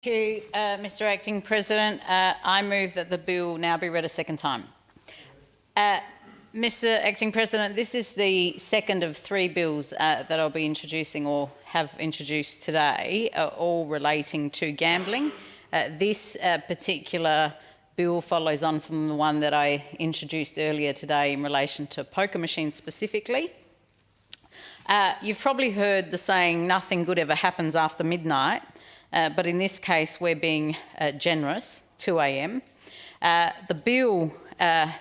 Thank you, Mr Acting President. I move that the bill now be read a second time. Mr Acting President, this is the second of three bills that I'll be introducing or have introduced today, all relating to gambling. This particular bill follows on from the one that I introduced earlier today in relation to poker machines specifically. You've probably heard the saying, nothing good ever happens after midnight. But in this case, we're being generous, 2 a.m. The bill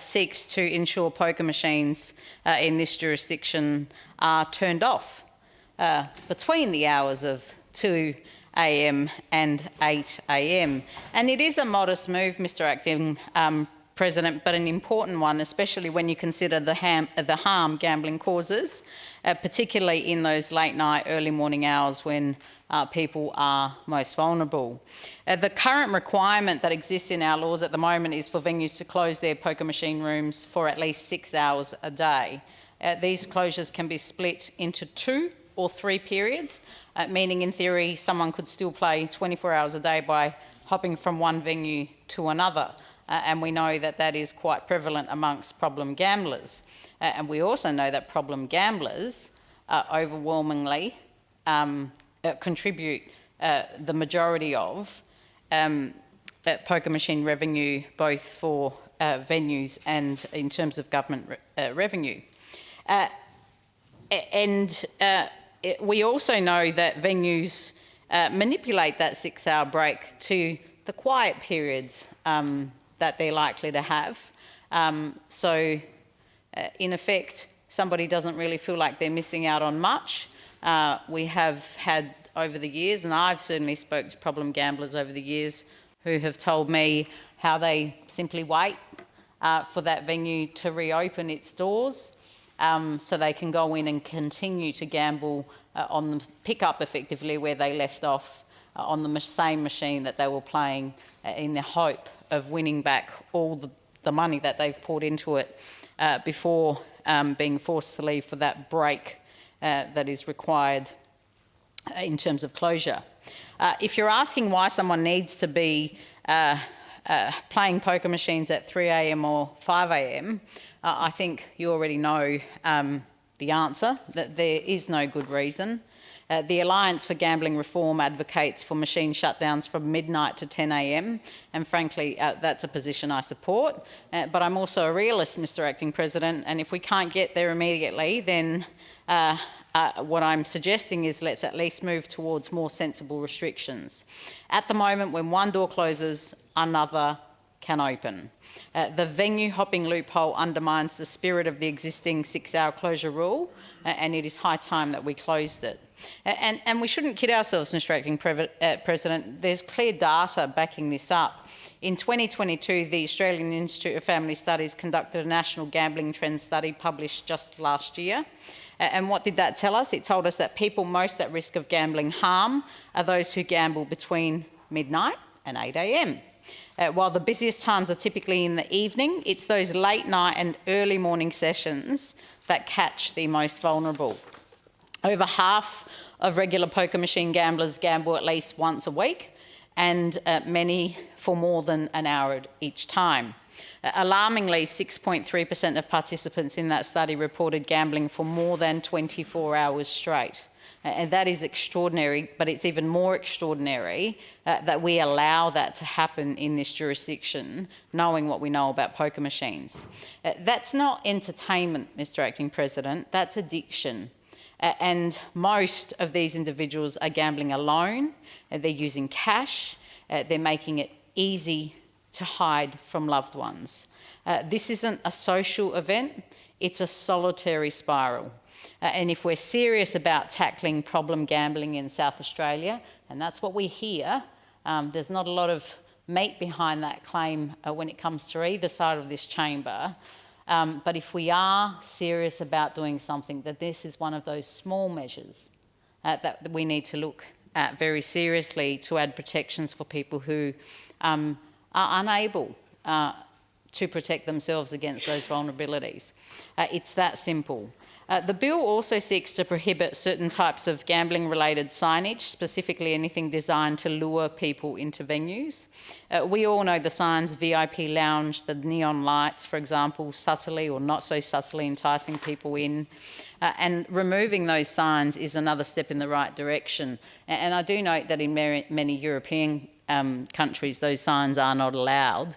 seeks to ensure poker machines in this jurisdiction are turned off between the hours of 2 a.m. and 8 a.m. And it is a modest move, Mr Acting President, but an important one, especially when you consider the harm gambling causes, particularly in those late night, early morning hours when people are most vulnerable. The current requirement that exists in our laws at the moment is for venues to close their poker machine rooms for at least 6 hours a day. These closures can be split into 2 or 3 periods, meaning in theory someone could still play 24 hours a day by hopping from one venue to another. And we know that that is quite prevalent amongst problem gamblers. And we also know that problem gamblers overwhelmingly contribute the majority of poker machine revenue, both for venues and in terms of government revenue. We also know that venues manipulate that 6-hour break to the quiet periods that they're likely to have. In effect, somebody doesn't really feel like they're missing out on much. We have had over the years, and I've certainly spoke to problem gamblers over the years who have told me how they simply wait for that venue to reopen its doors so they can go in and continue to gamble on the pick-up effectively where they left off on the same machine that they were playing in the hope of winning back all the money that they've poured into it before being forced to leave for that break that is required in terms of closure. If you're asking why someone needs to be playing poker machines at 3 a.m. or 5 a.m, I think you already know the answer, that there is no good reason. The Alliance for Gambling Reform advocates for machine shutdowns from midnight to 10 a.m, and frankly, that's a position I support. But I'm also a realist, Mr Acting President, and if we can't get there immediately, then what I'm suggesting is let's at least move towards more sensible restrictions. At the moment, when one door closes, another can open. The venue hopping loophole undermines the spirit of the existing 6-hour closure rule, and it is high time that we closed it. And we shouldn't kid ourselves, Mr Acting President. There's clear data backing this up. In 2022, the Australian Institute of Family Studies conducted a national gambling trend study published just last year. And what did that tell us? It told us that people most at risk of gambling harm are those who gamble between midnight and 8 a.m. While the busiest times are typically in the evening, it's those late night and early morning sessions that catch the most vulnerable. Over half of regular poker machine gamblers gamble at least once a week, and many for more than an hour each time. Alarmingly, 6.3% of participants in that study reported gambling for more than 24 hours straight. And that is extraordinary, but it's even more extraordinary that we allow that to happen in this jurisdiction, knowing what we know about poker machines. That's not entertainment, Mr Acting President, that's addiction. And most of these individuals are gambling alone, they're using cash, they're making it easy to hide from loved ones. This isn't a social event, it's a solitary spiral. And if we're serious about tackling problem gambling in South Australia, and that's what we hear, there's not a lot of meat behind that claim when it comes to either side of this chamber. But if we are serious about doing something, that this is one of those small measures that we need to look at very seriously to add protections for people who are unable to protect themselves against those vulnerabilities. It's that simple. The bill also seeks to prohibit certain types of gambling-related signage, specifically anything designed to lure people into venues. We all know the signs, VIP lounge, the neon lights, for example, subtly or not so subtly enticing people in. And removing those signs is another step in the right direction. And I do note that in many European countries, those signs are not allowed.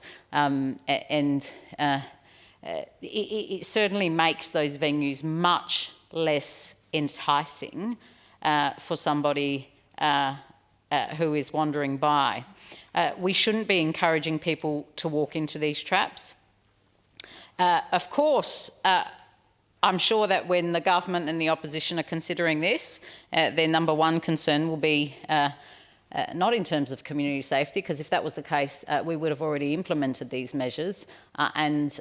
It certainly makes those venues much less enticing for somebody who is wandering by. We shouldn't be encouraging people to walk into these traps. Of course, I'm sure that when the government and the opposition are considering this, their number one concern will be not in terms of community safety, because if that was the case, we would have already implemented these measures, and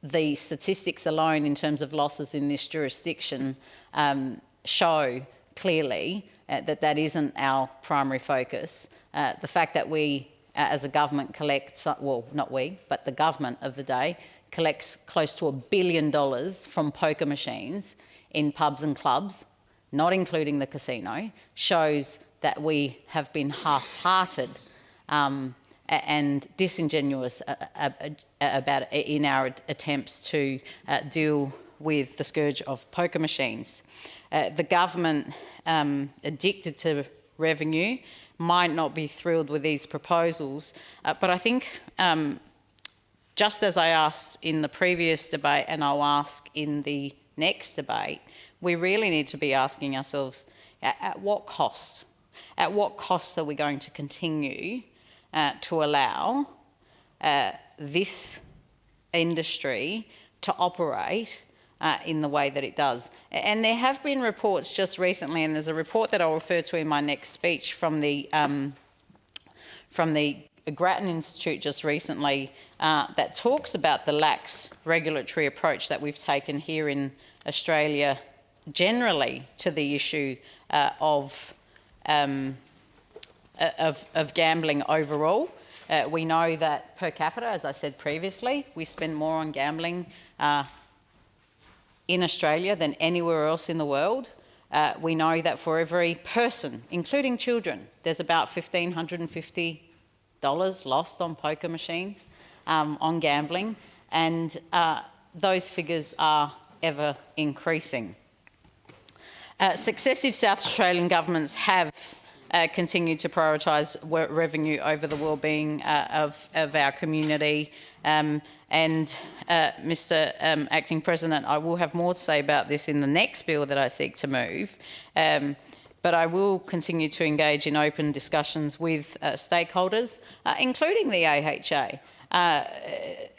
the statistics alone in terms of losses in this jurisdiction show clearly that isn't our primary focus. The fact that we, as a government, collect, well, not we, but the government of the day, collects close to $1 billion from poker machines in pubs and clubs, not including the casino, shows that we have been half-hearted and disingenuous about in our attempts to deal with the scourge of poker machines. The government, addicted to revenue, might not be thrilled with these proposals, but I think just as I asked in the previous debate and I'll ask in the next debate, we really need to be asking ourselves, at what cost? At what cost are we going to continue to allow this industry to operate in the way that it does? And there have been reports just recently, and there's a report that I'll refer to in my next speech from the Grattan Institute just recently that talks about the lax regulatory approach that we've taken here in Australia generally to the issue of gambling overall. We know that per capita, as I said previously, we spend more on gambling in Australia than anywhere else in the world. We know that for every person, including children, there's about $1,550 lost on poker machines, on gambling, and those figures are ever increasing. Successive South Australian governments have continued to prioritise revenue over the well-being of our community. Mr. Acting President, I will have more to say about this in the next bill that I seek to move, but I will continue to engage in open discussions with stakeholders, including the AHA,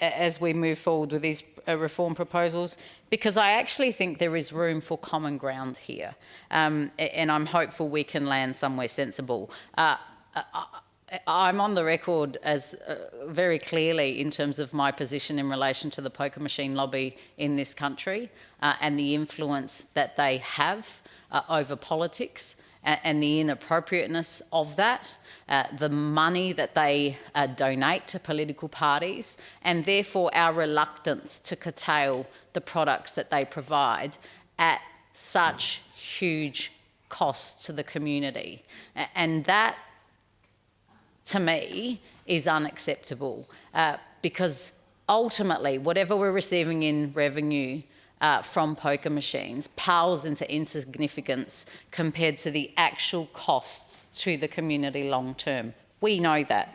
as we move forward with these reform proposals, because I actually think there is room for common ground here, and I'm hopeful we can land somewhere sensible. I'm on the record as very clearly in terms of my position in relation to the poker machine lobby in this country and the influence that they have over politics and the inappropriateness of that, the money that they donate to political parties, and therefore our reluctance to curtail the products that they provide at such huge cost to the community. And that, to me, is unacceptable because ultimately whatever we're receiving in revenue from poker machines pales into insignificance compared to the actual costs to the community long term. We know that.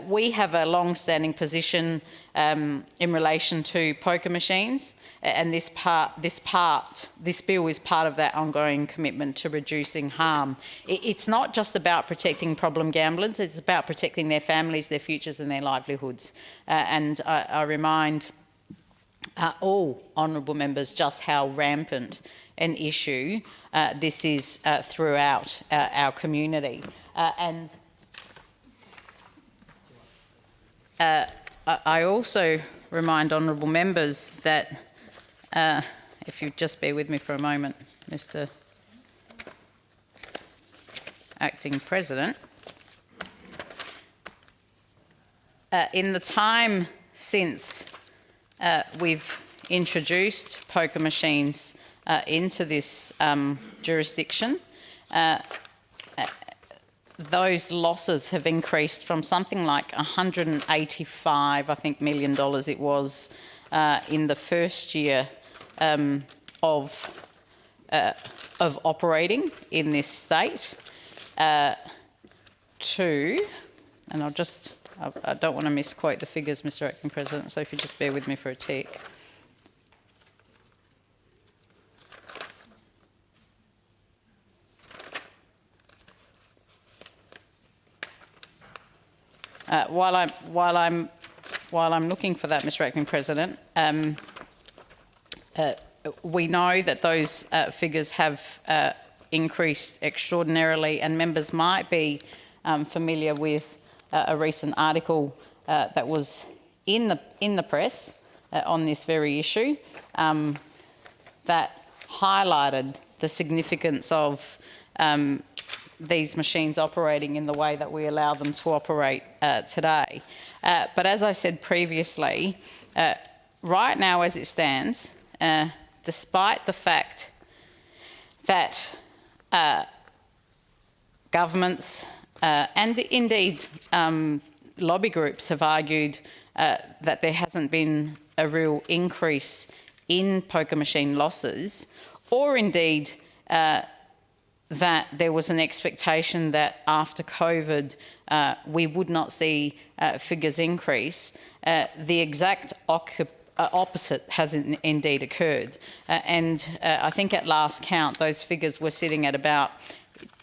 We have a long-standing position in relation to poker machines, and this bill is part of that ongoing commitment to reducing harm. It's not just about protecting problem gamblers, it's about protecting their families, their futures and their livelihoods. And I remind all honourable members just how rampant an issue this is throughout our community. I also remind honourable members that, if you just bear with me for a moment, Mr. Acting President, in the time since we've introduced poker machines into this jurisdiction, those losses have increased from something like 185, I think, $million it was in the first year of operating in this state to, and I don't want to misquote the figures, Mr. Acting President, so if you just bear with me for a tick. While I'm looking for that, Mr. Acting President, we know that those figures have increased extraordinarily, and members might be familiar with a recent article that was in the press on this very issue that highlighted the significance of these machines operating in the way that we allow them to operate today. But as I said previously, right now as it stands, despite the fact that governments and indeed lobby groups have argued that there hasn't been a real increase in poker machine losses, or indeed that there was an expectation that after COVID we would not see figures increase, the exact opposite has indeed occurred. I think at last count those figures were sitting at about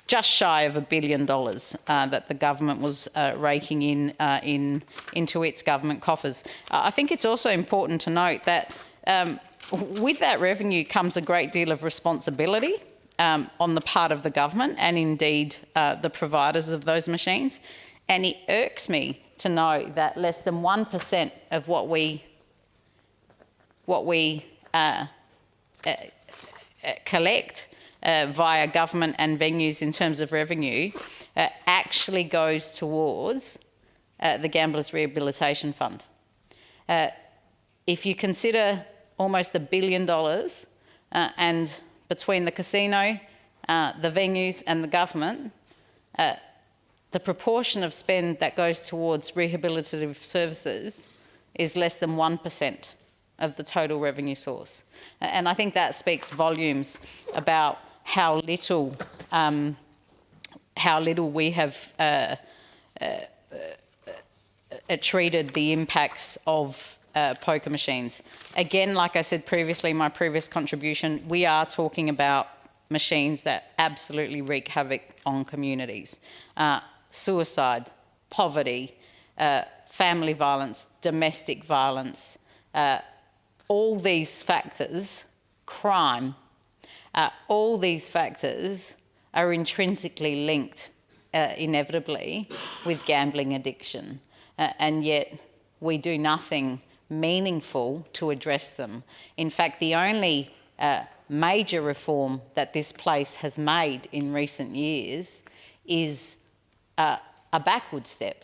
just shy of $1 billion that the government was raking into its government coffers. I think it's also important to note that with that revenue comes a great deal of responsibility on the part of the government and indeed the providers of those machines. And it irks me to know that less than 1% of what we collect via government and venues in terms of revenue actually goes towards the Gamblers Rehabilitation Fund. If you consider almost $1 billion and between the casino, the venues and the government, the proportion of spend that goes towards rehabilitative services is less than 1% of the total revenue source. And I think that speaks volumes about how little we have treated the impacts of poker machines. Again, like I said previously, my previous contribution, we are talking about machines that absolutely wreak havoc on communities. Suicide, poverty, family violence, domestic violence, all these factors, crime, all these factors are intrinsically linked inevitably with gambling addiction, and yet we do nothing meaningful to address them. In fact, the only major reform that this place has made in recent years is a backward step.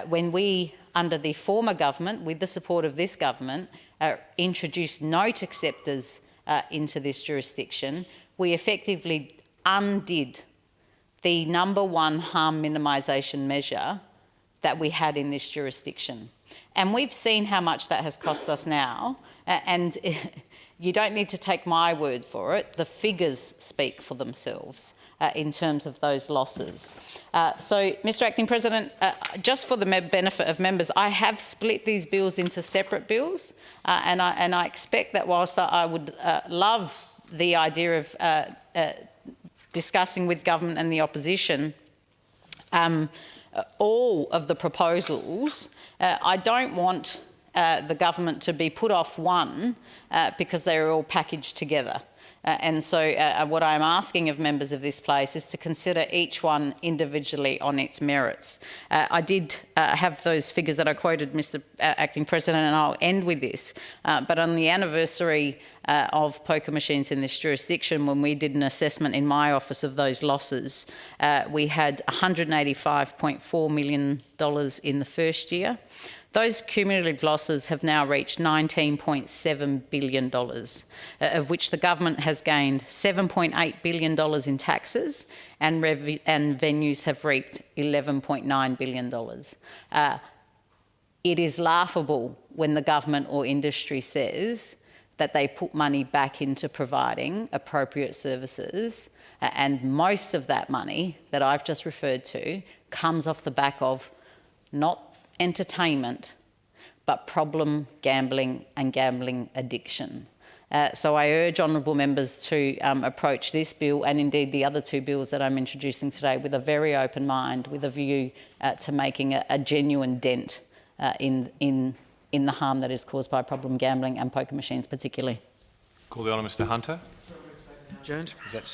When we, under the former government, with the support of this government, introduced note acceptors into this jurisdiction, we effectively undid the number one harm minimisation measure that we had in this jurisdiction. And we've seen how much that has cost us now, and you don't need to take my word for it. The figures speak for themselves in terms of those losses. So, Mr. Acting President, just for the benefit of members, I have split these bills into separate bills, and I expect that whilst I would love the idea of discussing with government and the opposition all of the proposals, I don't want the government to be put off one because they're all packaged together. And so what I'm asking of members of this place is to consider each one individually on its merits. I did have those figures that I quoted, Mr. Acting President, and I'll end with this. But on the anniversary of poker machines in this jurisdiction, when we did an assessment in my office of those losses, we had $185.4 million in the first year, Those cumulative losses have now reached $19.7 billion, of which the government has gained $7.8 billion in taxes and venues have reaped $11.9 billion. It is laughable when the government or industry says that they put money back into providing appropriate services, and most of that money that I've just referred to comes off the back of not entertainment, but problem gambling and gambling addiction. So I urge honourable members to approach this bill and indeed the other two bills that I'm introducing today with a very open mind, with a view to making a genuine dent in the harm that is caused by problem gambling and poker machines particularly. Call the honourable Mr Hunter. Adjourned. Is that